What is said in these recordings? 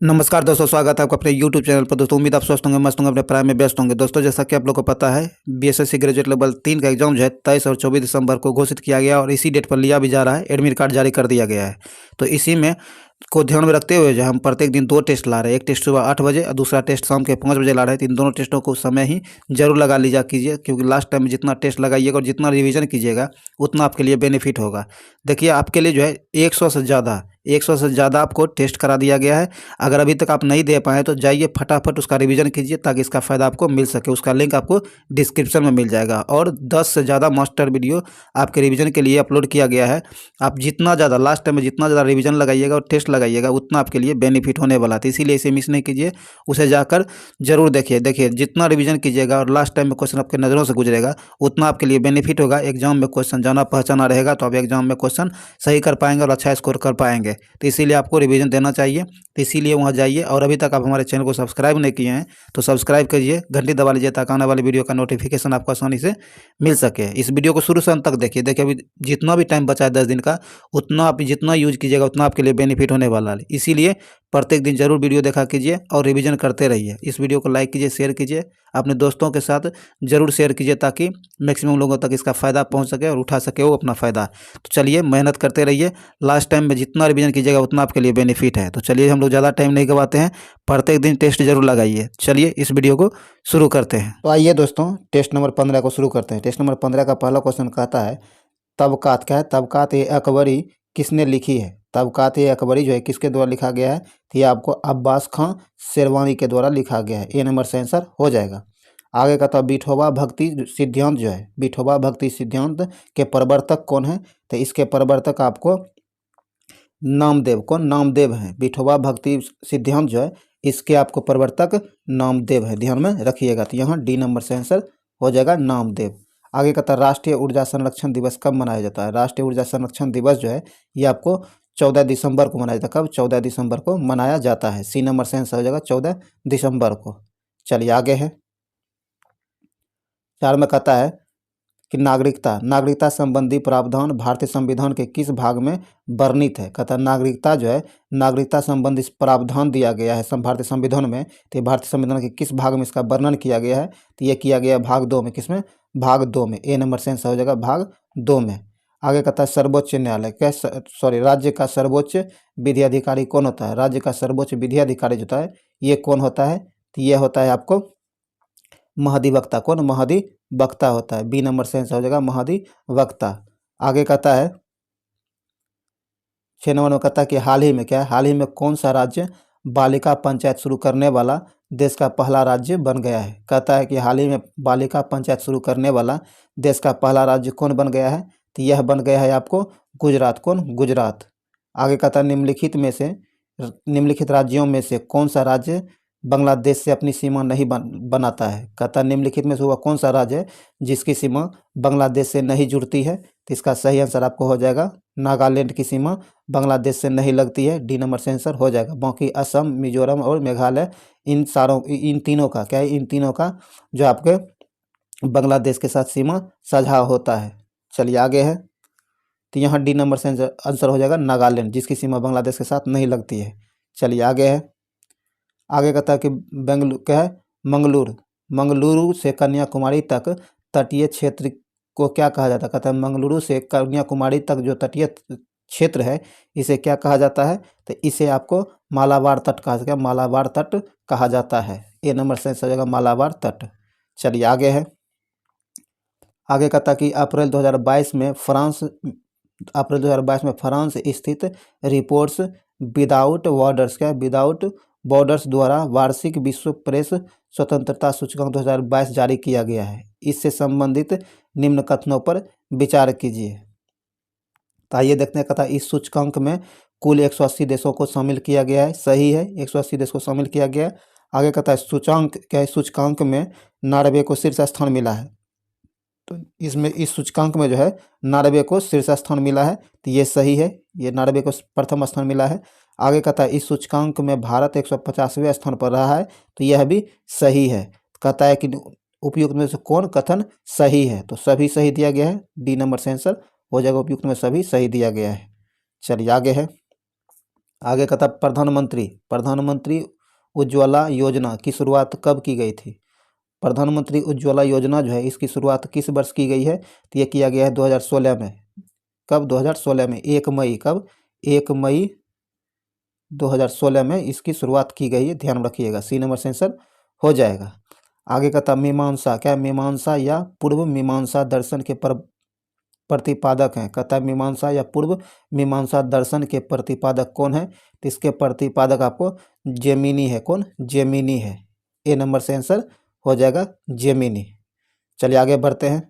नमस्कार दोस्तों, स्वागत है आपका अपने YouTube चैनल पर। दोस्तों उम्मीद आप स्वस्थ होंगे, मस्त होंगे, अपने प्राइम में व्यस्त होंगे। दोस्तों जैसा कि आप लोग को पता है, बीएसएससी ग्रेजुएट लेवल 3 का एग्जाम जो है 23 और 24 दिसंबर को घोषित किया गया और इसी डेट पर लिया भी जा रहा है। एडमिट कार्ड जारी कर दिया गया है। तो इसी में को ध्यान में रखते हुए जो हम प्रत्येक दिन 2 टेस्ट ला रहे हैं। एक टेस्ट सुबह 8 बजे और दूसरा टेस्ट शाम के 5 बजे ला रहे हैं। तो इन दोनों टेस्टों को समय ही जरूर लगा लीजिए कीजिए, क्योंकि लास्ट टाइम में जितना टेस्ट लगाइएगा और जितना रिवीजन कीजिएगा उतना आपके लिए बेनिफिट होगा। देखिए आपके लिए जो है 100 से ज़्यादा आपको टेस्ट करा दिया गया है। अगर अभी तक आप नहीं दे पाए तो जाइए फटाफट उसका रिवीजन कीजिए, ताकि इसका फ़ायदा आपको मिल सके। उसका लिंक आपको डिस्क्रिप्शन में मिल जाएगा। और 10 से ज़्यादा मास्टर वीडियो आपके रिवीजन के लिए अपलोड किया गया है। आप जितना ज़्यादा लास्ट टाइम में जितना ज़्यादा रिवीजन लगाइएगा और टेस्ट लगाइएगा उतना आपके लिए बेनिफिट होने वाला है। इसीलिए इसे मिस नहीं कीजिए, उसे जाकर जरूर देखिए जितना रिवीजन कीजिएगा और लास्ट टाइम में क्वेश्चन आपके नज़रों से गुजरेगा उतना आपके लिए बेनिफिट होगा। एग्जाम में क्वेश्चन जाना पहचाना रहेगा तो आप एग्जाम में क्वेश्चन सही कर पाएंगे और अच्छा स्कोर कर पाएंगे। तो इसीलिए आपको रिवीजन देना चाहिए। तो इसीलिए वहाँ जाइए, और अभी तक आप हमारे चैनल को सब्सक्राइब नहीं किए हैं तो सब्सक्राइब करिए, घंटी दबा लीजिए, ताकि आने वाली वीडियो का नोटिफिकेशन आपको आसानी से मिल सके। इस वीडियो को शुरू से अंत तक देखिए। अभी जितना भी टाइम बचा है 10 दिन का, उतना आप जितना यूज कीजिएगा उतना आपके लिए बेनिफिट होने वाला है। इसीलिए प्रत्येक दिन जरूर वीडियो देखा कीजिए और रिवीजन करते रहिए। इस वीडियो को लाइक कीजिए, शेयर कीजिए, अपने दोस्तों के साथ जरूर शेयर कीजिए, ताकि मैक्सिमम लोगों तक इसका फ़ायदा पहुंच सके और उठा सके वो अपना फ़ायदा। तो चलिए मेहनत करते रहिए। लास्ट टाइम में जितना रिवीजन कीजिएगा उतना आपके लिए बेनिफिट है। तो चलिए हम लोग ज़्यादा टाइम नहीं गवाते हैं, प्रत्येक दिन टेस्ट जरूर लगाइए। चलिए इस वीडियो को शुरू करते हैं। तो आइए दोस्तों टेस्ट नंबर 15 को शुरू करते हैं। टेस्ट नंबर 15 का पहला क्वेश्चन कहता है तबकात। क्या है? तबकात ए अकबरी किसने लिखी है? तबकात ए अकबरी जो है किसके द्वारा लिखा गया है? तो ये आपको अब्बास खां शेरवानी के द्वारा लिखा गया है। ए नंबर से आंसर हो जाएगा। आगे का तो विठोबा भक्ति सिद्धांत जो है, विठोबा भक्ति सिद्धांत के प्रवर्तक कौन है? तो इसके प्रवर्तक आपको नामदेव। कौन? नामदेव हैं। विठोबा भक्ति सिद्धांत जो है इसके आपको प्रवर्तक नामदेव है, ध्यान में रखिएगा। तो यहाँ डी नंबर से आंसर हो जाएगा नामदेव। आगे कहता है राष्ट्रीय ऊर्जा संरक्षण दिवस कब मनाया जाता है? राष्ट्रीय ऊर्जा संरक्षण दिवस जो है ये आपको 14 दिसंबर को मनाया जाता है। कब? 14 दिसंबर को मनाया जाता है। सी नंबर से आंसर हो जाएगा 14 दिसंबर को। चलिए आगे है 4 में कहता है कि नागरिकता संबंधी प्रावधान भारतीय संविधान के किस भाग में वर्णित है? कहता है नागरिकता जो है, नागरिकता संबंधी प्रावधान दिया गया है भारतीय संविधान में। तो भारतीय संविधान के किस भाग में इसका वर्णन किया गया है? तो ये किया गया भाग 2 में। किसमें? भाग 2 में। ए नंबर से आंसर हो जाएगा भाग 2 में। आगे कहता है सर्वोच्च न्यायालय राज्य का सर्वोच्च विधि अधिकारी कौन होता है? राज्य का सर्वोच्च विधि अधिकारी जो होता है ये कौन होता है? तो ये होता है आपको महाधिवक्ता। कौन? महाधिवक्ता होता है। बी नंबर से आंसर हो जाएगा महाधिवक्ता। आगे कहता है 6 नंबर में कहता है कि हाल ही में क्या है? हाल ही में कौन सा राज्य बालिका पंचायत शुरू करने वाला देश का पहला राज्य बन गया है? कहता है कि हाल ही में बालिका पंचायत शुरू करने वाला देश का पहला राज्य कौन बन गया है? तो यह बन गया है आपको गुजरात। कौन? गुजरात। आगे कहता है निम्नलिखित राज्यों में से कौन सा राज्य बांग्लादेश से अपनी सीमा नहीं बनाता है? कहता है निम्नलिखित में से हुआ कौन सा राज्य है जिसकी सीमा बांग्लादेश से नहीं जुड़ती है? तो इसका सही आंसर आपको हो जाएगा नागालैंड की सीमा बांग्लादेश से नहीं लगती है। डी नंबर से आंसर हो जाएगा। बाकी असम, मिजोरम और मेघालय इन तीनों का क्या है? इन तीनों का जो आपके बांग्लादेश के साथ सीमा साझा होता है। चलिए आगे है तो यहाँ डी नंबर से आंसर हो जाएगा नागालैंड, जिसकी सीमा बांग्लादेश के साथ नहीं लगती है। चलिए आगे है। आगे कहता है कि क्या है? मंगलुरु से कन्याकुमारी तक तटीय क्षेत्र को क्या कहा जाता है? कहता है मंगलुरु से कन्याकुमारी तक जो तटीय क्षेत्र है इसे क्या कहा जाता है? तो इसे आपको मालाबार तट कहा जाता है। मालाबार तट कहा जाता है। ए नंबर से आंसर हो जाएगा मालाबार तट। चलिए आगे है। आगे कहता है कि अप्रैल 2022 में फ्रांस स्थित रिपोर्ट्स विदाउट बॉर्डर्स क्या? विदाउट बॉर्डर्स द्वारा वार्षिक विश्व प्रेस स्वतंत्रता सूचकांक 2022 जारी किया गया है। इससे संबंधित निम्न कथनों पर विचार कीजिए। तो आइए देखते हैं। कहता है इस सूचकांक में कुल 180 देशों को शामिल किया गया है। सही है, 180 देश को शामिल किया गया है। आगे कहता है सूचकांक क्या है? सूचकांक में नॉर्वे को शीर्ष स्थान मिला है। तो इसमें इस सूचकांक में जो है नॉर्वे को शीर्ष स्थान मिला है। तो ये सही है, ये नॉर्वे को प्रथम स्थान मिला है। आगे कहता है इस सूचकांक में भारत 150वें स्थान पर रहा है। तो यह भी सही है। कहता है कि उपयुक्त में से कौन कथन सही है? तो सभी सही दिया गया है। डी नंबर से आंसर हो जाएगा उपयुक्त में सभी सही दिया गया है। चलिए आगे है। आगे का था प्रधानमंत्री प्रधानमंत्री उज्ज्वला योजना की शुरुआत कब की गई थी। प्रधानमंत्री उज्ज्वला योजना जो है इसकी शुरुआत किस वर्ष की गई है, तो ये किया गया है 2016 में। कब? 2016 में 1 मई। कब? 1 मई 2016 में इसकी शुरुआत की गई है, ध्यान रखिएगा। सी नंबर से आंसर हो जाएगा। आगे का था मीमांसा। क्या? मीमांसा या पूर्व मीमांसा दर्शन के प्रतिपादक हैं। कहता है मीमांसा या पूर्व मीमांसा दर्शन के प्रतिपादक कौन है, तो इसके प्रतिपादक आपको जेमिनी है। कौन? जेमिनी है। ए नंबर से आंसर हो जाएगा जेमिनी। चलिए आगे बढ़ते हैं।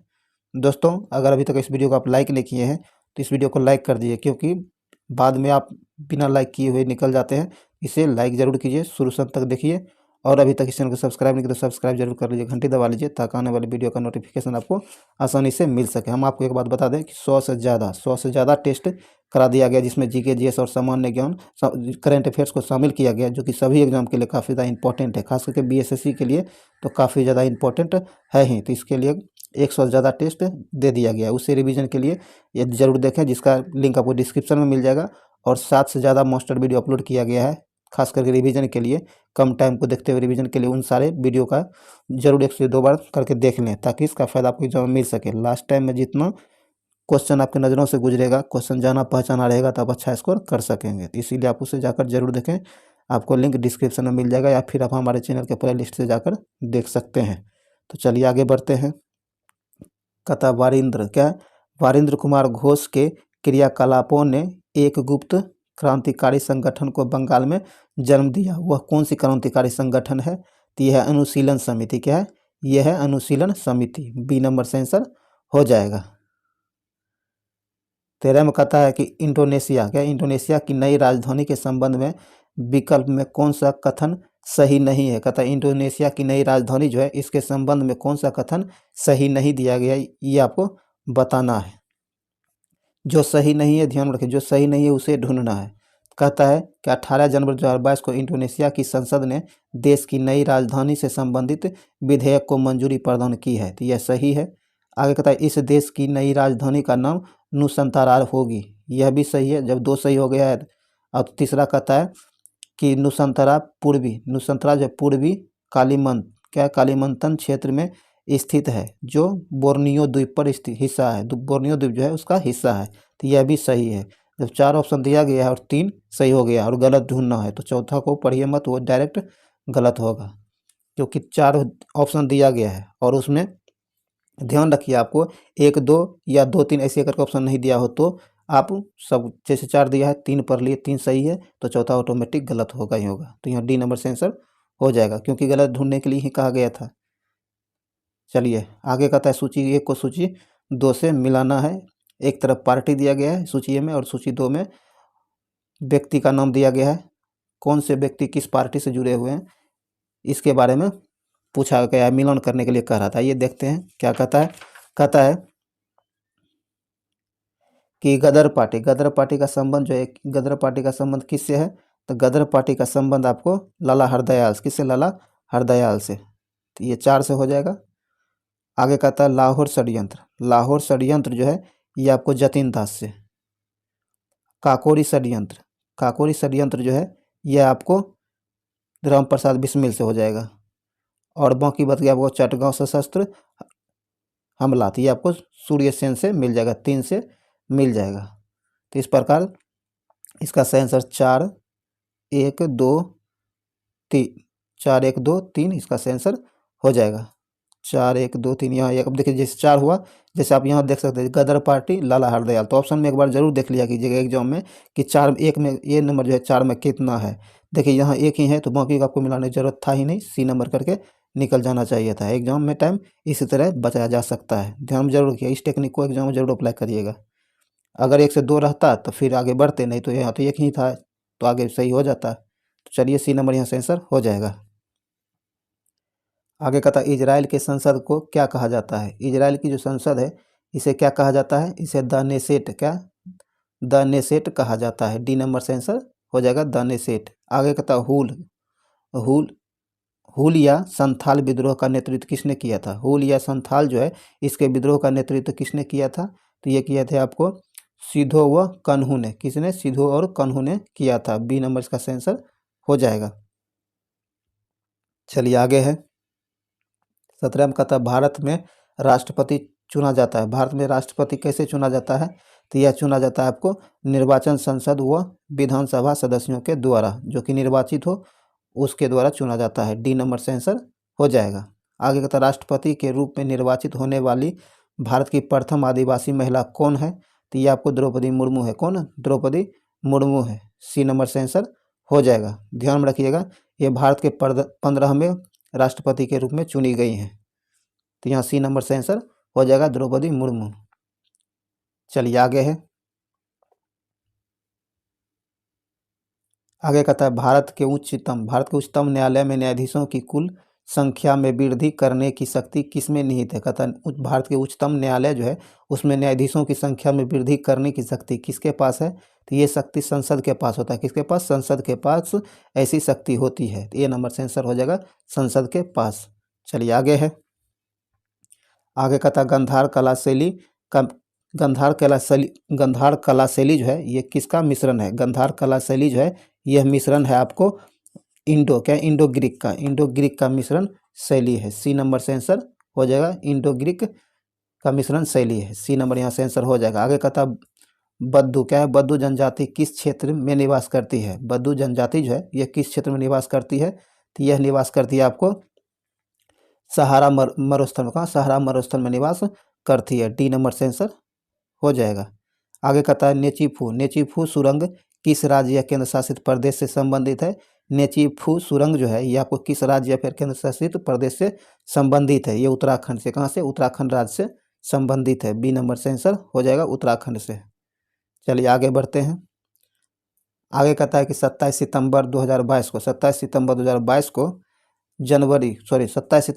दोस्तों अगर अभी तक इस वीडियो को आप लाइक नहीं किए हैं तो इस वीडियो को लाइक कर दीजिए, क्योंकि बाद में आप बिना लाइक किए हुए निकल जाते हैं। इसे लाइक ज़रूर कीजिए, शुरू से अंत तक देखिए। और अभी तक इस चैनल को सब्सक्राइब नहीं किया तो सब्सक्राइब जरूर कर लीजिए, घंटी दबा लीजिए, ताकि आने वाली वीडियो का नोटिफिकेशन आपको आसानी से मिल सके। हम आपको एक बात बता दें कि 100 से ज़्यादा टेस्ट करा दिया गया, जिसमें जीके जीएस और सामान्य ज्ञान करंट अफेयर्स को शामिल किया गया, जो कि सभी एग्जाम के लिए काफ़ी ज़्यादा इंपॉर्टेंट है। खास करके बीएसएससी के लिए तो काफ़ी ज़्यादा इंपॉर्टेंट है ही। तो इसके लिए 100 से ज़्यादा टेस्ट दे दिया गया। उसे रिवीजन के लिए ये जरूर देखें, जिसका लिंक आपको डिस्क्रिप्शन में मिल जाएगा। और 7 से ज़्यादा मास्टर वीडियो अपलोड किया गया है, खास करके रिवीजन के लिए। कम टाइम को देखते हुए रिवीजन के लिए उन सारे वीडियो का जरूर 1 से 2 बार करके देख लें, ताकि इसका फ़ायदा आपको एग्जाम में मिल सके। लास्ट टाइम में जितना क्वेश्चन आपकी नज़रों से गुजरेगा, क्वेश्चन जाना पहचाना रहेगा, तो आप अच्छा स्कोर कर सकेंगे। तो इसीलिए आप उसे जाकर जरूर देखें। आपको लिंक डिस्क्रिप्शन में मिल जाएगा, या फिर आप हमारे चैनल के प्ले लिस्ट से जाकर देख सकते हैं। तो चलिए आगे बढ़ते हैं। कथा वारिंद्र। क्या? वारिंद्र कुमार घोष के क्रियाकलापों ने एक गुप्त क्रांतिकारी संगठन को बंगाल में जन्म दिया। वह कौन सी क्रांतिकारी संगठन है? तो यह है अनुशीलन समिति। क्या है? यह है अनुशीलन समिति। बी नंबर से आंसर हो जाएगा। 13 में कहता है कि इंडोनेशिया। क्या? इंडोनेशिया की नई राजधानी के संबंध में विकल्प में कौन सा कथन सही नहीं है। कहता है इंडोनेशिया की नई राजधानी जो है, इसके संबंध में कौन सा कथन सही नहीं दिया गया, ये आपको बताना है। जो सही नहीं है, ध्यान रखिए, जो सही नहीं है उसे ढूंढना है। कहता है कि 18 जनवरी 2022 को इंडोनेशिया की संसद ने देश की नई राजधानी से संबंधित विधेयक को मंजूरी प्रदान की है, तो यह सही है। आगे कहता है इस देश की नई राजधानी का नाम नुसंतारार होगी, यह भी सही है। जब 2 सही हो गया है, और तीसरा कहता है कि नुसंतरा जो पूर्वी कालीमंत, क्या कालीमंतन क्षेत्र में स्थित है, जो बोर्नियो द्वीप पर स्थित हिस्सा है। बोर्नियो द्वीप जो है उसका हिस्सा है, तो यह भी सही है। जब 4 ऑप्शन दिया गया है और 3 सही हो गया और गलत ढूंढना है, तो चौथा को पढ़िए मत, वो डायरेक्ट गलत होगा, क्योंकि 4 ऑप्शन दिया गया है। और उसमें ध्यान रखिए, आपको 1 2 या 2 3 ऐसे करके ऑप्शन नहीं दिया हो, तो आप सब जैसे 4 दिया है 3 पढ़ लिए, 3 सही है, तो चौथा ऑटोमेटिक गलत होगा ही होगा। तो यहाँ डी नंबर से आंसर हो जाएगा, क्योंकि गलत ढूंढने के लिए ही कहा गया था। चलिए आगे कहता है सूची 1 को सूची 2 से मिलाना है। एक तरफ पार्टी दिया गया है सूची ए में, और सूची 2 में व्यक्ति का नाम दिया गया है। कौन से व्यक्ति किस पार्टी से जुड़े हुए हैं, इसके बारे में पूछा गया है, मिलान करने के लिए कह रहा था। ये देखते हैं क्या कहता है। कहता है कि गदर पार्टी का संबंध जो है, गदर पार्टी का संबंध किससे है, तो गदर पार्टी का संबंध आपको लाला हरदयाल से। किससे? लाला हरदयाल से। तो ये 4 से हो जाएगा। आगे कहता है लाहौर षड्यंत्र जो है, ये आपको जतिन दास से। काकोरी षड्यंत्र जो है, यह आपको राम प्रसाद बिस्मिल से हो जाएगा। और बाकी बच गया आपको चटगांव सशस्त्र हमला, तो ये आपको सूर्य सेन से मिल जाएगा, 3 से मिल जाएगा। तो इस प्रकार इसका सही आंसर 4 1 2 3 4 1 2 3 इसका सही आंसर हो जाएगा। 4 1 2 3 यहाँ एक, अब देखिए जैसे 4 हुआ, जैसे आप यहाँ देख सकते हैं गदर पार्टी लाला हरदयाल। तो ऑप्शन में एक बार जरूर देख लिया कीजिएगा एग्जाम में कि 4 1 में ये नंबर जो है 4 में कितना है। देखिए यहाँ 1 ही है, तो बाकी का आपको मिलाने की जरूरत था ही नहीं, सी नंबर करके निकल जाना चाहिए था। एग्जाम में टाइम इसी तरह बचाया जा सकता है, ध्यान में जरूर रखिए। इस टेक्निक को एग्जाम में जरूर अप्लाई करिएगा। अगर 1 से 2 रहता तो फिर आगे बढ़ते, नहीं तो यहाँ तो 1 ही था, तो आगे सही हो जाता। तो चलिए सी नंबर यहाँ से आंसर हो जाएगा। आगे कहता है इजराइल के संसद को क्या कहा जाता है। इजराइल की जो संसद है, इसे क्या कहा जाता है, इसे द नेसेट। क्या? द नेसेट कहा जाता है। डी नंबर से आंसर हो जाएगा द नेसेट। आगे कहता है हुल हुल या संथाल विद्रोह का नेतृत्व किसने किया था। हुल या संथाल जो है, इसके विद्रोह का नेतृत्व किसने किया था, तो ये किया थे आपको सिधो व कन्हू ने, किसने? सिधो और कन्हू ने किया था। बी नंबर इसका सही आंसर हो जाएगा। चलिए आगे है 17 में कहता है भारत में राष्ट्रपति चुना जाता है। भारत में राष्ट्रपति कैसे चुना जाता है? तो यह चुना जाता है आपको निर्वाचन संसद व विधानसभा सदस्यों के द्वारा, जो कि निर्वाचित हो उसके द्वारा चुना जाता है। डी नंबर से आंसर हो जाएगा। आगे कहता है राष्ट्रपति के रूप में निर्वाचित होने वाली भारत की प्रथम आदिवासी महिला कौन है? तो ये आपको द्रौपदी मुर्मू है। कौन? द्रौपदी मुर्मू है। सी नंबर से आंसर हो जाएगा। ध्यान में रखिएगा ये भारत के 15वें राष्ट्रपति के रूप में चुनी गई हैं। तो यहाँ सी नंबर से आंसर हो जाएगा द्रौपदी मुर्मू। चलिए आगे है, आगे कहता है भारत के उच्चतम न्यायालय में न्यायाधीशों की कुल संख्या में वृद्धि करने की शक्ति किसमें निहित है? कहता है भारत के उच्चतम न्यायालय जो है उसमें न्यायाधीशों की संख्या में वृद्धि करने की शक्ति किसके पास है? तो ये शक्ति संसद के पास होता है। किसके पास? संसद के पास ऐसी शक्ति होती है। तो ये नंबर से आंसर हो जाएगा संसद के पास। चलिए आगे है, आगे कहता है गंधार कला शैली जो है ये किसका मिश्रण है? गंधार कला शैली जो है यह मिश्रण है आपको इंडो ग्रीक का मिश्रण शैली है। सी नंबर से आंसर हो जाएगा। इंडो ग्रीक का मिश्रण शैली है। सी नंबर यहाँ से आंसर हो जाएगा। आगे कहता बद्दू बद्दू जनजाति किस क्षेत्र में निवास करती है? बद्दू जनजाति जो है यह किस क्षेत्र में निवास करती है? तो यह निवास करती है आपको सहारा मरुस्थल में। कहाँ? सहारा मरुस्थल में निवास करती है। डी नंबर से आंसर हो जाएगा। आगे कहता है नेचीफू सुरंग किस राज्य या केंद्र शासित प्रदेश से संबंधित है? नेचीफू सुरंग जो है ये आपको किस राज्य या फिर केंद्र शासित प्रदेश से संबंधित है? ये उत्तराखंड से। कहाँ से? उत्तराखंड राज्य से संबंधित है। बी नंबर से आंसर हो जाएगा उत्तराखंड से। चलिए आगे बढ़ते हैं, आगे कहता है कि 27 सितंबर 2022 को 27 सितंबर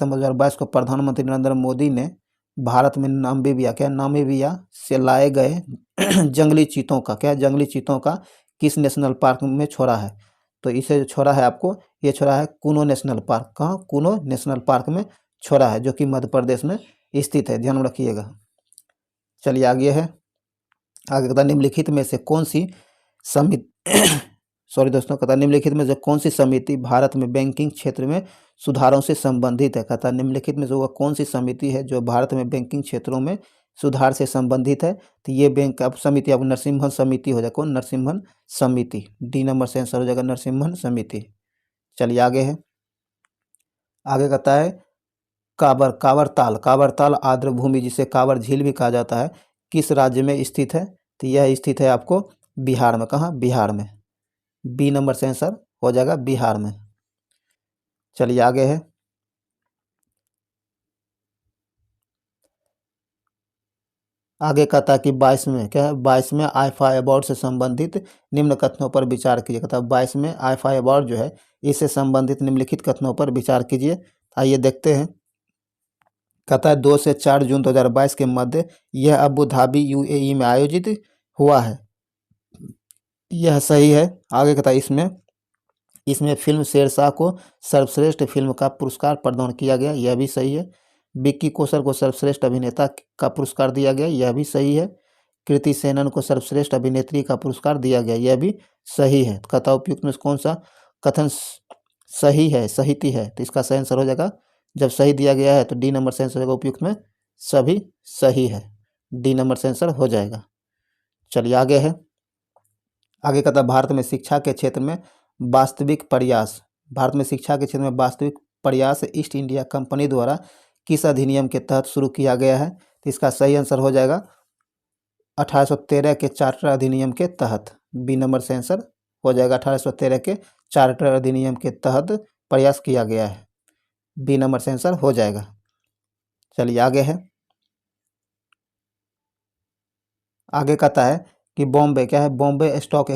2022 को प्रधानमंत्री नरेंद्र मोदी ने भारत में नामीबिया से लाए गए जंगली चीतों का किस नेशनल पार्क में छोड़ा है? तो इसे जो छोड़ा है आपको, ये छोड़ा है कुनो नेशनल पार्क। कहाँ? कुनो नेशनल पार्क में छोड़ा है, जो कि मध्य प्रदेश में स्थित है। ध्यान में रखिएगा। चलिए आगे है, आगे कहता निम्नलिखित में से कौन सी समिति भारत में बैंकिंग क्षेत्र में सुधारों से संबंधित है? कहता निम्नलिखित में से वह कौन सी समिति है जो भारत में बैंकिंग क्षेत्रों में सुधार से संबंधित है? तो ये बैंक अब समिति अब नरसिम्हन समिति हो जाए। कौन? नरसिम्हन समिति। डी नंबर से आंसर हो जाएगा नरसिम्हन समिति। चलिए आगे है, आगे कहता है कांवर ताल आर्द्र भूमि जिसे कांवर झील भी कहा जाता है किस राज्य में स्थित है? तो यह स्थित है आपको बिहार में। कहाँ? बिहार में। बी नंबर से आंसर हो जाएगा बिहार में। चलिए आगे है, आगे कहता है कि 22वें आईफा अवार्ड से संबंधित निम्न कथनों पर विचार कीजिए। कहता है 22वें आईफा अवार्ड जो है इससे संबंधित निम्नलिखित कथनों पर विचार कीजिए। आइए देखते हैं। कहता है 2 से 4 जून 2022 के मध्य यह अबू धाबी यूएई में आयोजित हुआ है। यह सही है। आगे कहता है इसमें फिल्म शेरशाह को सर्वश्रेष्ठ फिल्म का पुरस्कार प्रदान किया गया। यह भी सही है। विक्की कौशल को सर्वश्रेष्ठ अभिनेता का पुरस्कार दिया गया। यह भी सही है। कृति सेनन को सर्वश्रेष्ठ अभिनेत्री का पुरस्कार दिया गया। यह भी सही है। कहता उपयुक्त में कौन सा कथन सही है? तो इसका सही आंसर हो जाएगा, जब सही दिया गया है तो डी नंबर से आंसर होगा उपयुक्त में सभी सही है। डी नंबर से आंसर हो जाएगा। चलिए आगे है, आगे कहता भारत में शिक्षा के क्षेत्र में वास्तविक प्रयास ईस्ट इंडिया कंपनी द्वारा किस अधिनियम के तहत शुरू किया गया है? तो इसका सही आंसर हो जाएगा 1813 के चार्टर अधिनियम के तहत। बी नंबर से आंसर हो जाएगा 1813 के चार्टर अधिनियम के तहत प्रयास किया गया है। बी नंबर से आंसर हो जाएगा। चलिए आगे है, आगे कहता है कि बॉम्बे स्टॉक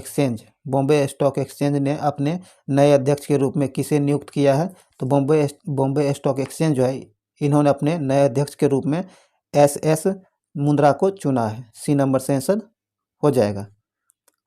एक्सचेंज ने अपने नए अध्यक्ष के रूप में किसे नियुक्त किया है? तो बॉम्बे स्टॉक एक्सचेंज जो है इन्होंने अपने नए अध्यक्ष के रूप में एस मुंद्रा को चुना है। सी नंबर से आंसर हो जाएगा।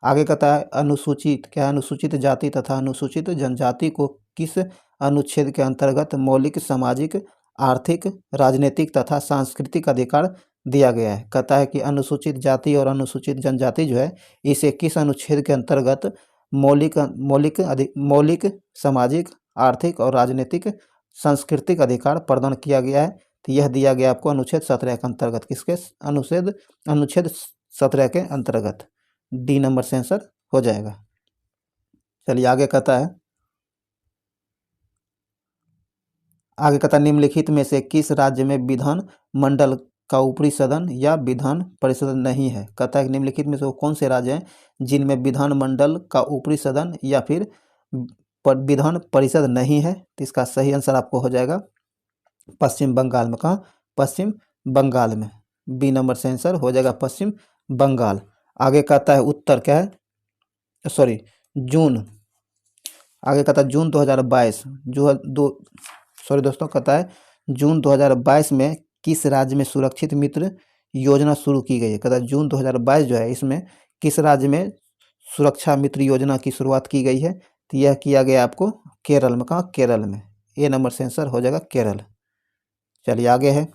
आगे कहता है अनुसूचित जाति तथा अनुसूचित जनजाति को किस अनुच्छेद के अंतर्गत मौलिक सामाजिक, आर्थिक, राजनीतिक तथा सांस्कृतिक अधिकार दिया गया है। कहता है कि अनुसूचित जाति और अनुसूचित जनजाति जो है इसे किस अनुच्छेद के अंतर्गत मौलिक सामाजिक आर्थिक और राजनीतिक सांस्कृतिक अधिकार प्रदान किया गया है। तो यह दिया गया आपको अनुच्छेद 17 के अंतर्गत। किसके अनुच्छेद 17 के अंतर्गत। डी नंबर से आंसर हो जाएगा। चलिए आगे कहता है, निम्नलिखित में से किस राज्य में विधान मंडल का ऊपरी सदन या विधान परिषद नहीं है। कहता है कि निम्नलिखित में से वो कौन से राज्य हैं जिनमें विधान मंडल का ऊपरी सदन या फिर विधान परिषद नहीं है। तो इसका सही आंसर आपको हो जाएगा पश्चिम बंगाल में। कहाँ? पश्चिम बंगाल में। बी नंबर से आंसर हो जाएगा पश्चिम बंगाल। आगे कहता है उत्तर क्या है, सॉरी जून। आगे कहता है जून 2022 दोस्तों कहता है जून 2022 में किस राज्य में सुरक्षित मित्र योजना शुरू की गई है। कहता है जून 2022 जो है इसमें किस राज्य में सुरक्षा मित्र योजना की शुरुआत की गई है। तो यह किया गया आपको केरल में। कहाँ? केरल में। ए नंबर से आंसर हो जाएगा केरल। चलिए आगे है,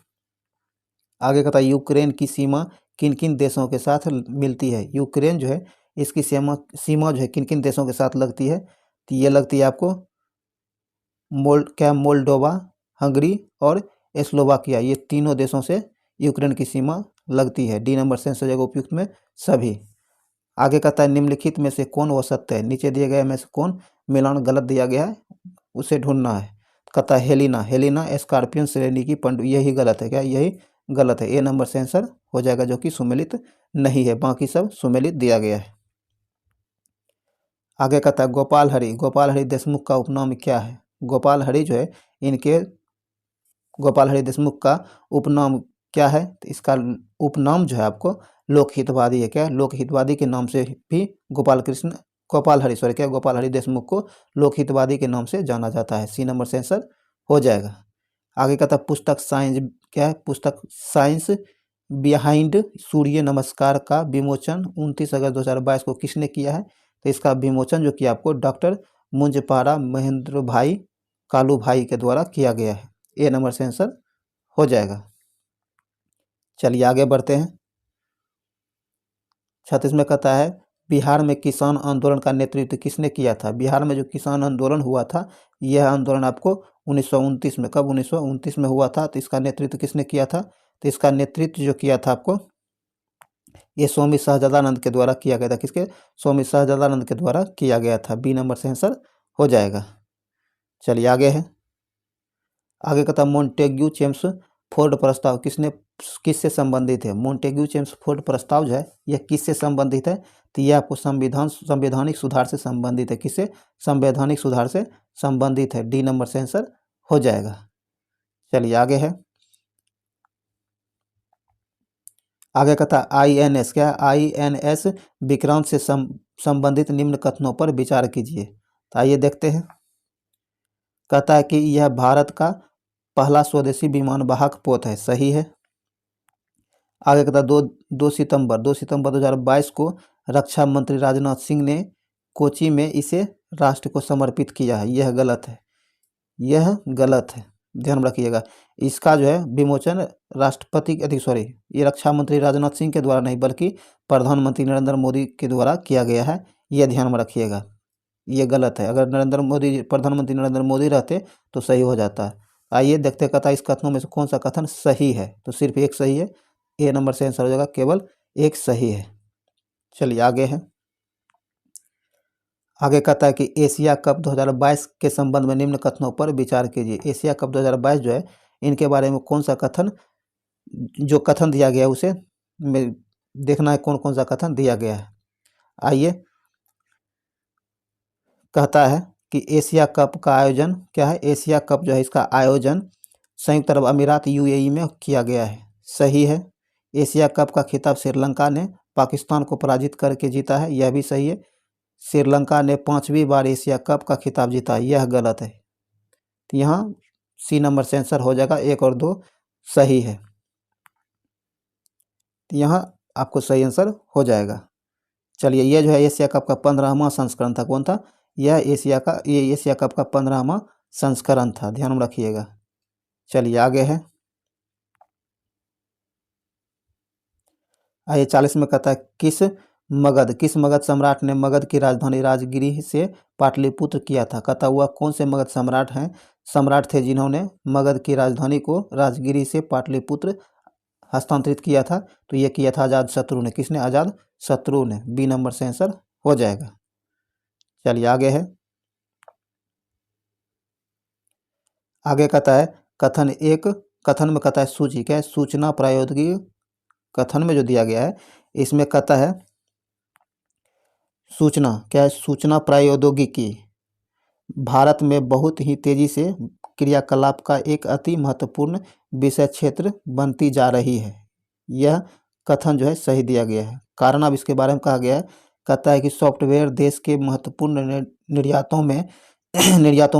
आगे कहता है यूक्रेन की सीमा किन किन देशों के साथ मिलती है। यूक्रेन जो है इसकी सीमा जो है किन किन देशों के साथ लगती है। तो ये लगती है आपको मोल्डोवा, हंगरी और स्लोवाकिया, ये तीनों देशों से यूक्रेन की सीमा लगती है। डी नंबर से आंसर हो जाएगा उपयुक्त में सभी। आगे कहता है निम्नलिखित में से कौन वह सत्य है। नीचे दिए गए में से कौन मिलान गलत दिया गया है उसे ढूंढना है। कहता है हेलिना स्कॉर्पियन श्रेणी की पंडु, यही गलत है। क्या? यही गलत है। ए नंबर से आंसर हो जाएगा जो कि सुमेलित नहीं है, बाकी सब सुमेलित दिया गया है। आगे कहता है गोपाल हरि देशमुख का उपनाम क्या है। गोपाल हरि जो है इनके गोपाल हरि देशमुख का उपनाम क्या है। तो इसका उपनाम जो है आपको लोकहितवादी है। क्या? लोकहितवादी के नाम से भी गोपाल हरि देशमुख को लोकहितवादी के नाम से जाना जाता है। सी नंबर से आंसर हो जाएगा। आगे कहता है पुस्तक साइंस क्या है। पुस्तक साइंस बिहाइंड सूर्य नमस्कार का विमोचन 29 अगस्त 2022 को किसने किया है। तो इसका विमोचन जो किया आपको डॉक्टर मुंजपारा महेंद्र भाई कालू भाई के द्वारा किया गया है। ए नंबर से आंसर हो जाएगा। चलिए आगे बढ़ते हैं। 36 में कहता है बिहार में किसान आंदोलन का नेतृत्व किसने किया था। बिहार में जो किसान आंदोलन हुआ था यह आंदोलन आपको 1929 में, कब? 1929 में हुआ था। तो इसका नेतृत्व किसने किया था। तो इसका नेतृत्व जो किया था आपको ये स्वामी सहजादानंद के द्वारा किया गया था। किसके? स्वामी सहजादानंद के द्वारा किया गया था। बी नंबर से आंसर हो जाएगा। चलिए आगे है, आगे कहता मोंटेग्यू चेम्सफोर्ड प्रस्ताव किससे संबंधित है। मोंटेग्यू चेम्सफोर्ड प्रस्ताव जो है यह किससे संबंधित है। तो यह आपको संवैधानिक सुधार से संबंधित है। किससे? संवैधानिक सुधार से संबंधित है। डी नंबर से आंसर हो जाएगा। चलिए आगे है, आगे कहता INS क्या? INS विक्रांत से संबंधित निम्न कथनों पर विचार कीजिए। तो आइए देखते हैं। कहता है कि यह भारत का पहला स्वदेशी विमान वाहक पोत है। सही है। आगे कहता 2 सितंबर 2022 को रक्षा मंत्री राजनाथ सिंह ने कोची में इसे राष्ट्र को समर्पित किया है। यह गलत है, यह गलत है, ध्यान रखिएगा। इसका जो है विमोचन ये रक्षा मंत्री राजनाथ सिंह के द्वारा नहीं बल्कि प्रधानमंत्री नरेंद्र मोदी के द्वारा किया गया है। यह ध्यान में रखिएगा, ये गलत है। अगर प्रधानमंत्री नरेंद्र मोदी रहते तो सही हो जाता। आइए देखते कहता इस कथनों में से कौन सा कथन सही है। तो सिर्फ एक सही है। ए नंबर से आंसर हो जाएगा, केवल एक सही है। चलिए आगे है, आगे कहता है कि एशिया कप 2022 के संबंध में निम्न कथनों पर विचार कीजिए। एशिया कप 2022 जो है इनके बारे में कौन सा कथन दिया गया है उसे देखना है, कौन कौन सा कथन दिया गया है। आइए, कहता है कि एशिया कप का आयोजन क्या है। एशिया कप जो है इसका आयोजन संयुक्त अरब अमीरात UAE में किया गया है। सही है। एशिया कप का खिताब श्रीलंका ने पाकिस्तान को पराजित करके जीता है। यह भी सही है। श्रीलंका ने 5वीं बार एशिया कप का खिताब जीता है। यह गलत है। तो यहाँ सी नंबर से आंसर हो जाएगा। 1 और 2 सही है। तो यहाँ आपको सही आंसर हो जाएगा। चलिए, यह जो है एशिया कप का 15वां संस्करण था। कौन था? यह एशिया कप का 15वां संस्करण था, ध्यान में रखिएगा। चलिए आगे है, आइए 40 में कहता है किस मगध सम्राट ने मगध की राजधानी राजगिरी से पाटलिपुत्र किया था। कहता हुआ कौन से मगध सम्राट थे जिन्होंने मगध की राजधानी को राजगिरी से पाटलिपुत्र हस्तांतरित किया था। तो ये किया था अजातशत्रु ने। किसने? अजातशत्रु ने। बी नंबर से आंसर हो जाएगा। चलिए आगे है। आगे कहता है कथन में कहता है सूची। क्या है? सूचना प्रौद्योगिकी। कथन में जो दिया गया है इसमें कहता है सूचना। क्या है? सूचना प्रौद्योगिकी भारत में बहुत ही तेजी से क्रियाकलाप का एक अति महत्वपूर्ण विषय क्षेत्र बनती जा रही है। यह कथन जो है सही दिया गया है। कारण अब इसके बारे में कहा गया है। कहता है कि सॉफ्टवेयर देश के महत्वपूर्ण निर्यातों में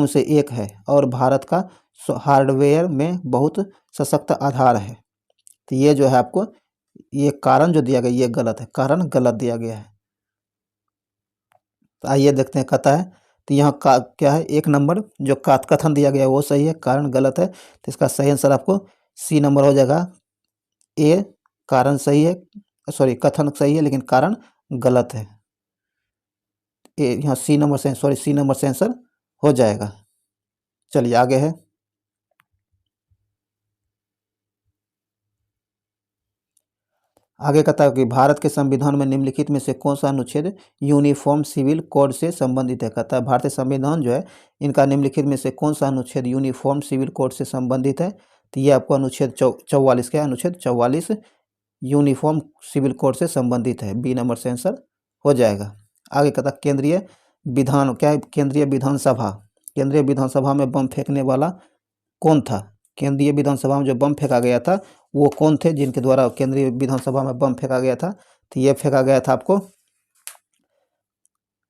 से एक है और भारत का हार्डवेयर में बहुत सशक्त आधार है। तो ये जो है आपको ये कारण जो दिया गया ये गलत है। कारण गलत दिया गया है। तो आइए देखते हैं। कहता है तो यहाँ का क्या है? 1 नंबर जो कथन दिया गया है वो सही है, कारण गलत है। तो इसका सही आंसर आपको सी नंबर हो जाएगा। ए कारण सही है, सॉरी कथन सही है लेकिन कारण गलत है। यहाँ सी नंबर से आंसर हो जाएगा। चलिए आगे है। आगे कहता है कि भारत के संविधान में निम्नलिखित में से कौन सा अनुच्छेद यूनिफॉर्म सिविल कोड से संबंधित है। कहता है भारतीय संविधान जो है इनका निम्नलिखित में से कौन सा अनुच्छेद यूनिफॉर्म सिविल कोड से संबंधित है। तो ये आपको अनुच्छेद 44 क्या है? अनुच्छेद 44 यूनिफॉर्म सिविल कोड से संबंधित है। बी नंबर से आंसर हो जाएगा। आगे कहता है केंद्रीय विधानसभा में बम फेंकने वाला कौन था। केंद्रीय विधानसभा में जो बम फेंका गया था वो कौन थे जिनके द्वारा केंद्रीय विधानसभा में बम फेंका गया था। तो ये फेंका गया था आपको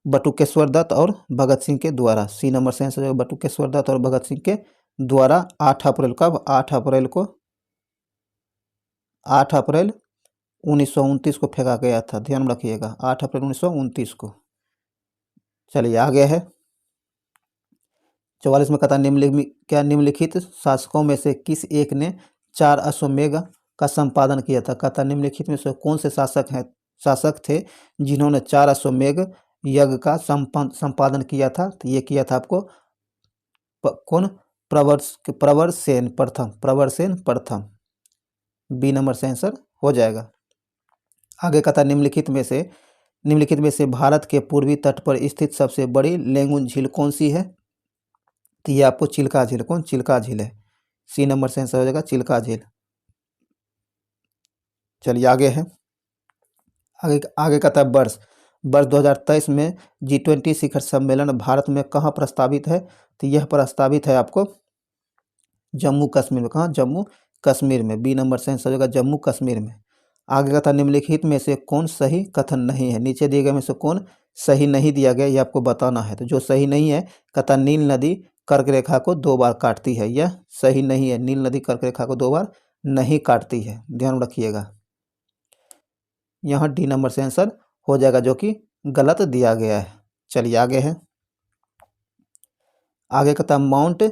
बटुकेश्वर दत्त और भगत सिंह के द्वारा। सी नंबर से आंसर बटुकेश्वर दत्त और भगत सिंह के द्वारा 8 अप्रैल 1929 को फेंका गया था। ध्यान रखिएगा 8 अप्रैल 1929 को। चलिए आगे है। 44 में कहता निम्नलिखित शासकों में से किस एक ने 4 अश्वमेध का संपादन किया था। कहता निम्नलिखित में से कौन से शासक थे जिन्होंने 4 अश्वमेध यज्ञ का संपादन किया था। तो ये किया था आपको कौन? प्रवरसेन प्रथम। बी नंबर से आंसर हो जाएगा। आगे कहता निम्नलिखित में से भारत के पूर्वी तट पर स्थित सबसे बड़ी लेंगुन झील कौन सी है। तो ये आपको चिल्का झील है। सी नंबर से आंसर हो जाएगा चिल्का झील। चलिए आगे है। आगे कहता है वर्ष 2023 में G20 शिखर सम्मेलन भारत में कहाँ प्रस्तावित है। तो यह प्रस्तावित है आपको जम्मू कश्मीर में। कहाँ? जम्मू कश्मीर में। बी नंबर से आंसर हो जाएगा जम्मू कश्मीर में। आगे कहता निम्नलिखित में से कौन सही कथन नहीं है। नीचे दिए गए में से कौन सही नहीं दिया गया ये आपको बताना है। तो जो सही नहीं है कहता नील नदी कर्क रेखा को 2 बार काटती है। यह सही नहीं है। नील नदी कर्क रेखा को 2 बार नहीं काटती है। ध्यान रखिएगा। यहाँ डी नंबर से आंसर हो जाएगा जो कि गलत दिया गया है। चलिए आगे है। आगे कहता माउंट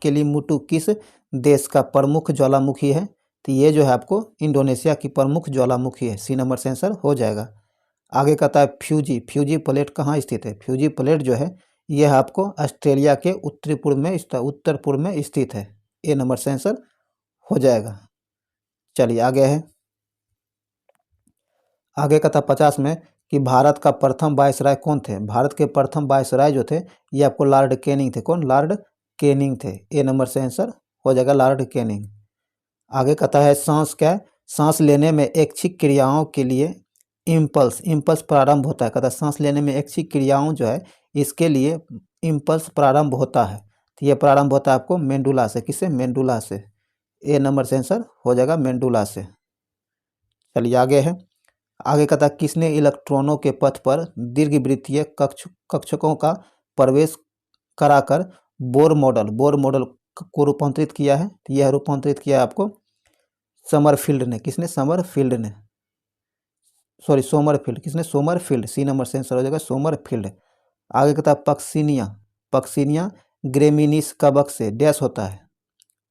केलीमुटू किस देश का प्रमुख ज्वालामुखी है। तो ये जो है आपको इंडोनेशिया की प्रमुख ज्वालामुखी है। सी नंबर से आंसर हो जाएगा। आगे कहता है फ्यूजी प्लेट कहाँ स्थित है। फ्यूजी प्लेट जो है यह आपको ऑस्ट्रेलिया के उत्तर पूर्व में स्थित है। ए नंबर से आंसर हो जाएगा। चलिए आगे है। आगे कहता 50 में कि भारत का प्रथम वायसराय कौन थे। भारत के प्रथम वायसराय जो थे ये आपको लॉर्ड कैनिंग थे। कौन? लॉर्ड कैनिंग थे। ए नंबर से आंसर हो जाएगा लॉर्ड कैनिंग। आगे कहता है सांस लेने में ऐच्छिक क्रियाओं के लिए इम्पल्स प्रारंभ होता है। कहता है सांस लेने में ऐच्छिक क्रियाओं जो है इसके लिए इम्पल्स प्रारंभ होता है। तो ये प्रारंभ होता है आपको मेंडुला से। किससे? मेंडुला से। ए नंबर से आंसर हो जाएगा मेंडुला से। चलिए आगे है। आगे कहता है किसने इलेक्ट्रॉनों के पथ पर दीर्घवृत्तीय कक्षकों का प्रवेश कराकर बोर मॉडल को रूपांतरित किया है। तो यह रूपांतरित किया आपको समरफील्ड ने। किसने? सोमरफील्ड। किसने? सोमरफील्ड। सी नंबर से आंसर हो जाएगा सोमरफील्ड। आगे कहता है पक्सिनिया ग्रेमिनीस कवक से डैश होता है।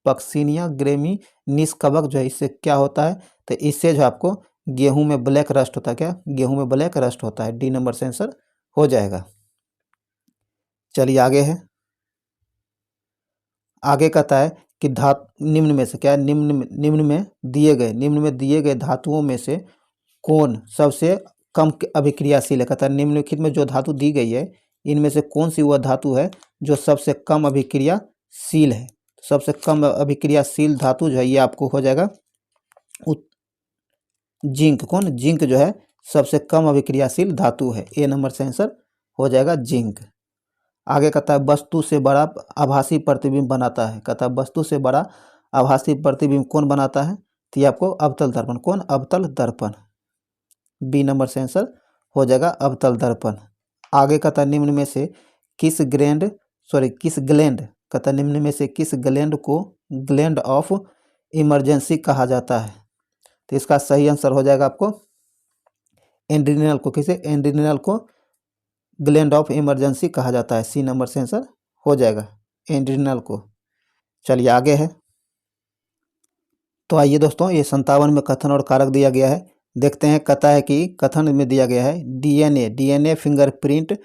पक्सिनिया ग्रेमिनिस कवक जो है इससे क्या होता है, तो इससे जो आपको गेहूं में ब्लैक रस्ट होता है। क्या गेहूं में ब्लैक रस्ट होता है। डी नंबर से आंसर हो जाएगा। चलिए आगे है, आगे कहता है कि धातु निम्न में से क्या है, निम्न में दिए गए धातुओं में से कौन सबसे कम अभिक्रियाशील है। कहता है निम्नलिखित में जो धातु दी गई है इनमें से कौन सी वह धातु है जो सबसे कम अभिक्रियाशील है। सबसे कम अभिक्रियाशील धातु जो है ये आपको हो जाएगा जिंक। कौन? जिंक जो है सबसे कम अभिक्रियाशील धातु है। ए नंबर से आंसर हो जाएगा जिंक। आगे कहता है वस्तु से बड़ा आभासी प्रतिबिंब बनाता है। कहता है वस्तु से बड़ा आभासी प्रतिबिंब कौन बनाता है, तो ये आपको अवतल दर्पण। कौन? अवतल दर्पण। बी नंबर से आंसर हो जाएगा अवतल दर्पण। आगे कहता है निम्न में से किस ग्लैंड कहता है निम्न में से किस ग्लैंड को ग्लैंड ऑफ इमरजेंसी कहा जाता है, तो इसका सही आंसर हो जाएगा आपको एड्रिनल को। किसे? एड्रिनल को ग्लैंड ऑफ इमरजेंसी कहा जाता है। सी नंबर से आंसर हो जाएगा एड्रिनल को। चलिए आगे है, तो आइए दोस्तों ये 57 में कथन और कारक दिया गया है, देखते हैं। कहता है कि कथन में दिया गया है डीएनए फिंगरप्रिंट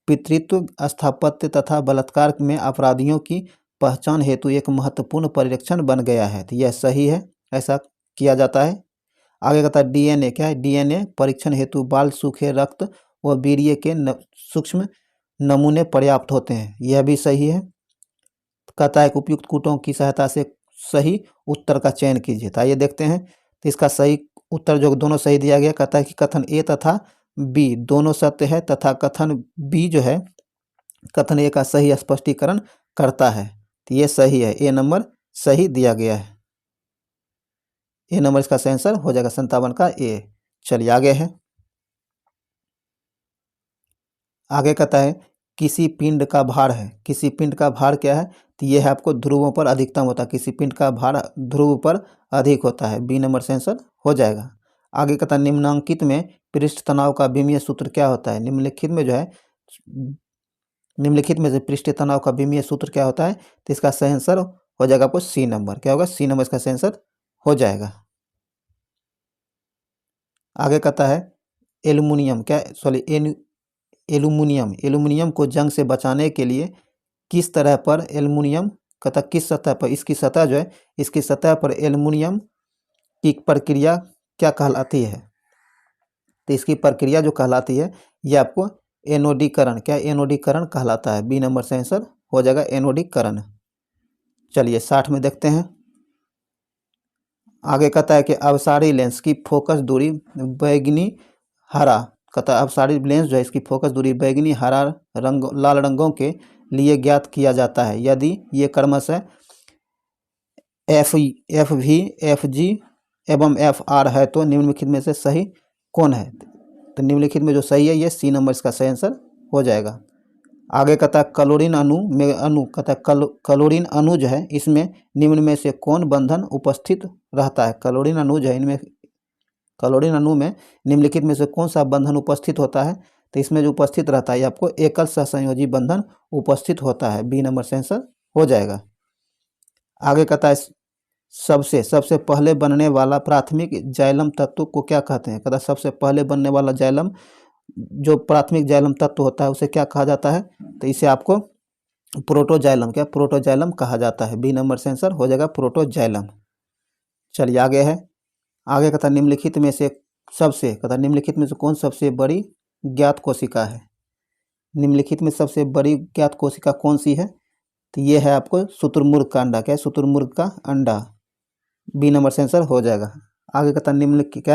पितृत्व स्थापत्य तथा बलात्कार में अपराधियों की पहचान हेतु एक महत्वपूर्ण परीक्षण बन गया है। तो यह सही है, ऐसा किया जाता है। आगे कहता है डीएनए क्या है, डीएनए परीक्षण हेतु बाल, सूखे रक्त व वीर्य के सूक्ष्म नमूने पर्याप्त होते हैं। यह भी सही है। कहता है कि उपयुक्त कूटों की सहायता से सही उत्तर का चयन कीजिए। तो आइए देखते हैं, तो इसका सही उत्तर जो दोनों सही दिया गया, कहता है कि कथन ए तथा बी दोनों सत्य है तथा कथन बी जो है कथन ए का सही स्पष्टीकरण करता है। तो ये सही है, ए नंबर सही दिया गया है। ए नंबर इसका सही आंसर हो जाएगा 57 का ए। चलिए आगे है, आगे कहता है किसी पिंड का भार है। किसी पिंड का भार क्या है, तो ये है आपको ध्रुवों पर अधिकतम होता है। किसी पिंड का भार ध्रुव पर अधिक होता है। बी नंबर से आंसर हो जाएगा। आगे कहता है निम्नांकित में पृष्ठ तनाव का विमीय सूत्र क्या होता है। निम्नलिखित में जो है निम्नलिखित में से पृष्ठ तनाव का विमीय सूत्र क्या होता है, तो इसका सही आंसर हो जाएगा आपको सी नंबर। क्या होगा? सी नंबर इसका सही आंसर हो जाएगा। आगे कहता है एल्युमिनियम क्या एल्युमिनियम को जंग से बचाने के लिए किस तरह पर एल्युमिनियम कहता किस सतह पर इसकी सतह जो है इसकी सतह पर एल्युमिनियम की प्रक्रिया क्या कहलाती है, तो इसकी प्रक्रिया जो कहलाती है ये आपको एनोडीकरण क्या एनोडीकरण कहलाता है। बी नंबर से आंसर हो जाएगा एनोडीकरण। चलिए 60 में देखते हैं। आगे कहता है कि अवसारी लेंस की फोकस दूरी बैगनी हरा कहता है अवसारी लेंस जो है इसकी फोकस दूरी बैगनी हरा रंग लाल रंगों के लिए ज्ञात किया जाता है यदि ये क्रमशः एफ वी एफ जी एवं एफ आर है तो निम्नलिखित में से सही कौन है, तो निम्नलिखित में जो सही है ये सी नंबर इसका सही आंसर हो जाएगा। आगे कहता है क्लोरीन अणु कहता है क्लोरीन अणु जो है इसमें निम्न में से कौन बंधन उपस्थित रहता है। क्लोरीन अणु जो है इनमें क्लोरीन अणु में निम्नलिखित में से कौन सा बंधन उपस्थित होता है, तो इसमें जो उपस्थित रहता है आपको एकल सहसंयोजी बंधन उपस्थित होता है। बी नंबर से आंसर हो जाएगा। आगे कहता है सबसे पहले बनने वाला प्राथमिक जाइलम तत्व को क्या कहते हैं। कहता है सबसे पहले बनने वाला जाइलम जो प्राथमिक जाइलम तत्व होता है उसे क्या कहा जाता है, तो इसे आपको प्रोटोजाइलम प्रोटोजाइलम कहा जाता है। बी नंबर से आंसर हो जाएगा प्रोटोजाइलम। चलिए आगे है, आगे कहता निम्नलिखित में से निम्नलिखित में से कौन सबसे बड़ी ज्ञात कोशिका है। निम्नलिखित में सबसे बड़ी ज्ञात कोशिका कौन सी है, तो ये है आपको शुतुरमुर्ग का अंडा शुतुरमुर्ग का अंडा। बी नंबर से आंसर हो जाएगा। आगे कहता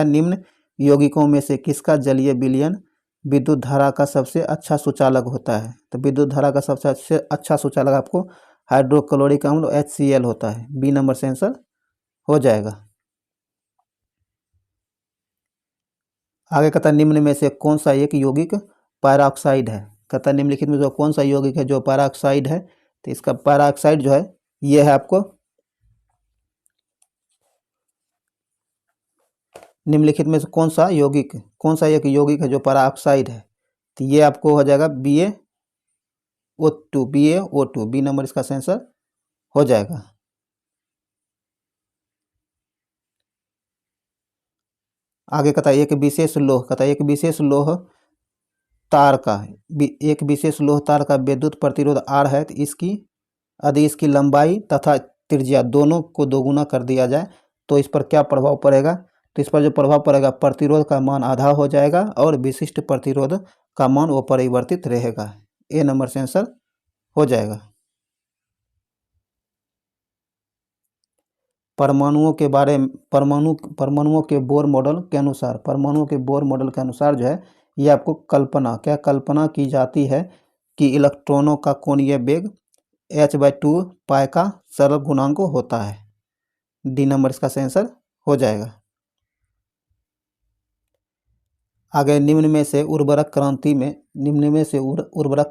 निम्न यौगिकों में से किसका जलीय विलयन विद्युत धारा का सबसे अच्छा सुचालक होता है, तो विद्युत धारा का सबसे अच्छा सुचालक आपको हाइड्रोक्लोरिक अम्ल HCl होता है। बी नंबर से आंसर हो जाएगा। आगे कहता निम्न में से कौन सा एक यौगिक पैराऑक्साइड है। कहता निम्नलिखित में जो कौन सा यौगिक है जो पैराऑक्साइड है, तो इसका पैराऑक्साइड जो है ये है आपको निम्नलिखित में से कौन सा एक यौगिक है जो पैराऑक्साइड है, तो ये आपको हो जाएगा BaO2। बी नंबर इसका आंसर हो जाएगा। आगे कहता है एक विशेष लोह, कहता है एक विशेष लोह तार का एक विशेष लोह तार का विद्युत प्रतिरोध R है, तो यदि इसकी लंबाई तथा त्रिज्या दोनों को दोगुना कर दिया जाए तो इस पर क्या प्रभाव पड़ेगा। तो इस पर जो प्रभाव पड़ेगा, प्रतिरोध का मान आधा हो जाएगा और विशिष्ट प्रतिरोध का मान वो परिवर्तित रहेगा। ए नंबर से आंसर हो जाएगा। परमाणुओं के बारे में परमाणुओं के बोर मॉडल के अनुसार, परमाणुओं के बोर मॉडल के अनुसार जो है ये आपको कल्पना की जाती है कि इलेक्ट्रॉनों का कोणीय वेग h/2 पाई का सरल गुणांक होता है। डी नंबर इसका आंसर हो जाएगा। आगे निम्न में से उर्वरक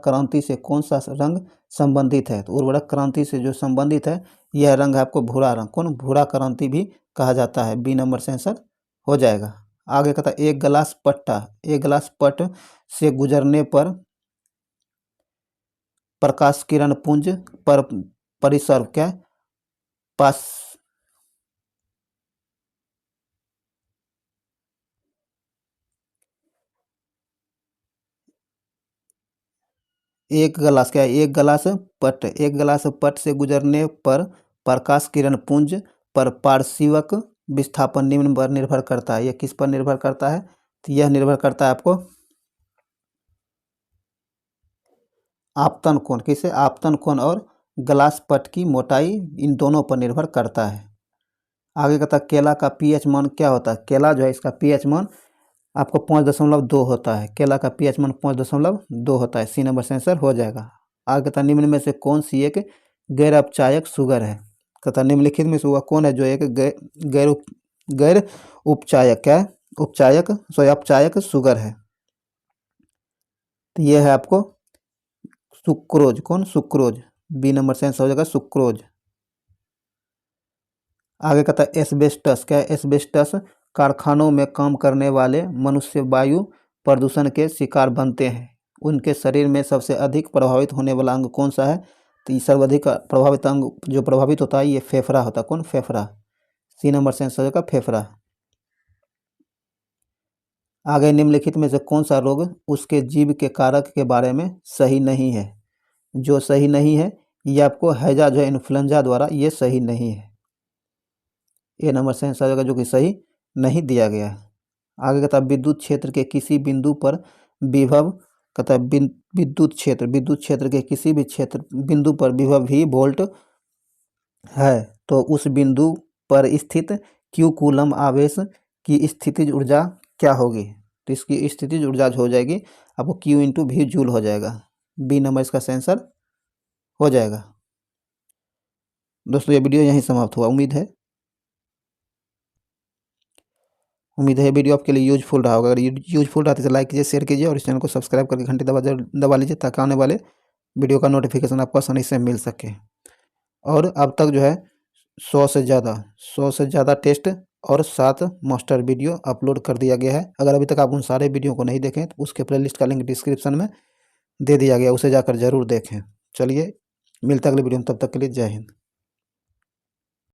क्रांति से कौन सा रंग संबंधित है। तो उर्वरक क्रांति से जो संबंधित है यह रंग है आपको भूरा रंग, भूरा क्रांति भी कहा जाता है। बी नंबर से आंसर हो जाएगा। आगे कहता है एक गिलास पट से गुजरने पर प्रकाश किरण पुंज पर परिसर क्या पास एक गिलास पट से गुजरने पर प्रकाश किरण पुंज पर पारस्विक विस्थापन निम्न पर निर्भर करता है। यह किस पर निर्भर करता है। तो यह निर्भर करता है आपको आपतन कोण, किसे आपतन कोण और ग्लास पट की मोटाई, इन दोनों पर निर्भर करता है। आगे कहता है केला का पीएच मान क्या होता है। केला जो है इसका पीएच मान आपको 5.2 होता है। केला का पीएच मान 5.2 होता है। सी नंबर से आंसर हो जाएगा। आगे कहता निम्न में से कौन सी एक गैर अपचायक शुगर है। कहता निम्नलिखित में से वह कौन है जो एक गैर अपचायक शुगर है। तो यह है आपको सुक्रोज। बी नंबर से आंसर हो जाएगा सुक्रोज। आगे कहता है एस्बेस्टस कारखानों में काम करने वाले मनुष्य वायु प्रदूषण के शिकार बनते हैं। उनके शरीर में सबसे अधिक प्रभावित होने वाला अंग कौन सा है। तो ये सर्वाधिक प्रभावित अंग जो प्रभावित होता है ये फेफड़ा होता है। फेफड़ा। सी नंबर से आंसर हो जाएगा फेफड़ा। आगे निम्नलिखित में से कौन सा रोग उसके जीव के कारक के बारे में सही नहीं है। जो सही नहीं है ये आपको हैजा जो इन्फ्लुएंजा द्वारा ये सही नहीं है। ए नंबर से आंसर होगा जो कि सही नहीं दिया गया है। आगे कहता है विद्युत क्षेत्र के किसी बिंदु पर विभव, कहता है विद्युत क्षेत्र के किसी भी बिंदु पर विभव भी वोल्ट है तो उस बिंदु पर स्थित q कूलम आवेश की स्थितिज ऊर्जा क्या होगी। तो इसकी स्थितिज ऊर्जा हो जाएगी आपको q × v जूल हो जाएगा। बी नंबर इसका आंसर हो जाएगा। दोस्तों ये वीडियो यहीं समाप्त हुआ। उम्मीद है वीडियो आपके लिए यूजफुल रहा होगा। अगर यूजफुल रहा तो लाइक कीजिए, शेयर कीजिए और इस चैनल को सब्सक्राइब करके घंटी दबा लीजिए ताकि आने वाले वीडियो का नोटिफिकेशन आपको आसानी से मिल सके। और अब तक जो है 100 से ज़्यादा टेस्ट और 7 मास्टर वीडियो अपलोड कर दिया गया है। अगर अभी तक आप उन सारे वीडियो को नहीं देखें तो उसके प्लेलिस्ट का लिंक डिस्क्रिप्शन में दे दिया गया, उसे जाकर जरूर देखें। चलिए मिलता अगले वीडियो में, तब तक के लिए जय हिंद।